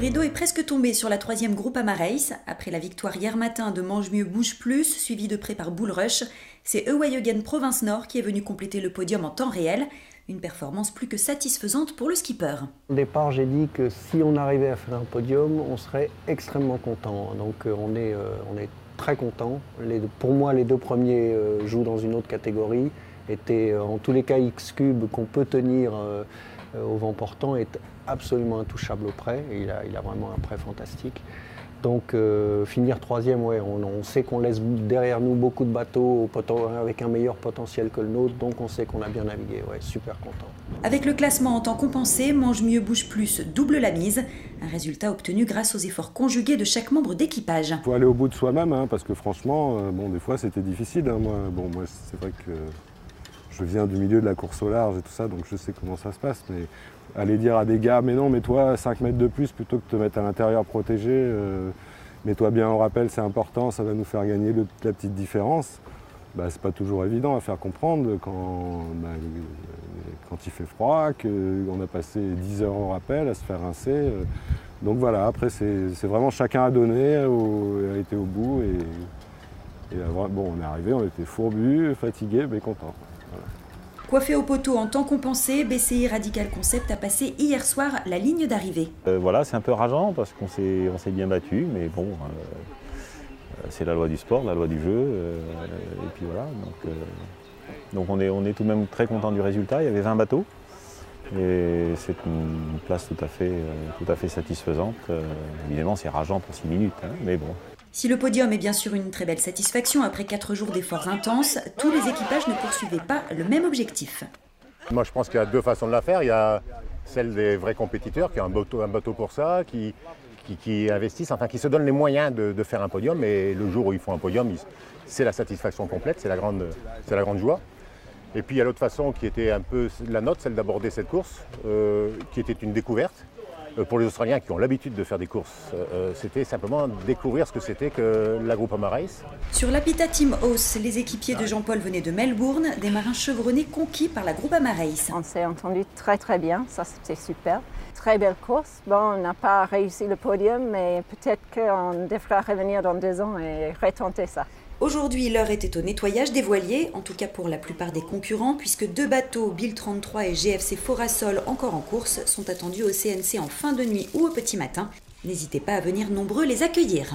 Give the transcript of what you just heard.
rideau est presque tombé sur la 3e Groupama Race. Après la victoire hier matin de Mange Mieux Bouge Plus, suivie de près par Bull Rush, c'est Euwayegan Province Nord qui est venu compléter le podium en temps réel. Une performance plus que satisfaisante pour le skipper. Au départ, j'ai dit que si on arrivait à faire un podium, on serait extrêmement content. Donc on est très content. Pour moi, les 2 premiers jouent dans une autre catégorie. Étaient en tous les cas X-Cube qu'on peut tenir au vent portant est absolument intouchable au près. Il a vraiment un près fantastique. Donc finir 3e, ouais, on sait qu'on laisse derrière nous beaucoup de bateaux avec un meilleur potentiel que le nôtre, donc on sait qu'on a bien navigué, ouais, super content. Avec le classement en temps compensé, Mange Mieux Bouge Plus double la mise, un résultat obtenu grâce aux efforts conjugués de chaque membre d'équipage. Il faut aller au bout de soi-même, parce que franchement, des fois c'était difficile. Moi c'est vrai que je viens du milieu de la course au large et tout ça, donc je sais comment ça se passe, mais aller dire à des gars, mais non, mets-toi 5 mètres de plus plutôt que de te mettre à l'intérieur protégé, mets-toi bien au rappel, c'est important, ça va nous faire gagner la petite différence. C'est pas toujours évident à faire comprendre quand il fait froid, qu'on a passé 10 heures au rappel à se faire rincer. Donc voilà, après c'est vraiment chacun a donné, a été au bout et on est arrivé, on était fourbus, fatigués, mais contents. Voilà. Coiffé au poteau en temps compensé, BCI Radical Concept a passé hier soir la ligne d'arrivée. C'est un peu rageant parce qu'on s'est bien battu, mais bon, c'est la loi du sport, la loi du jeu, et puis voilà. Donc on est tout de même très content du résultat. Il y avait 20 bateaux et c'est une place tout à fait satisfaisante. Évidemment, c'est rageant pour 6 minutes, mais bon. Si le podium est bien sûr une très belle satisfaction après 4 jours d'efforts intenses, tous les équipages ne poursuivaient pas le même objectif. Moi je pense qu'il y a 2 façons de la faire. Il y a celle des vrais compétiteurs qui ont un bateau pour ça, qui investissent, qui se donnent les moyens de faire un podium. Et le jour où ils font un podium, c'est la satisfaction complète, c'est la grande joie. Et puis il y a l'autre façon qui était un peu la nôtre, celle d'aborder cette course, qui était une découverte. Pour les Australiens qui ont l'habitude de faire des courses, c'était simplement découvrir ce que c'était que la Groupama Race. Sur l'Apita Team House, les équipiers de Jean-Paul venaient de Melbourne, des marins chevronnés conquis par la Groupama Race. On s'est entendu très bien, ça c'était super. Très belle course. On n'a pas réussi le podium, mais peut-être qu'on devra revenir dans 2 ans et retenter ça. Aujourd'hui, l'heure était au nettoyage des voiliers, en tout cas pour la plupart des concurrents, puisque 2 bateaux, Bill 33 et GFC Forasol, encore en course, sont attendus au CNC en fin de nuit ou au petit matin. N'hésitez pas à venir nombreux les accueillir.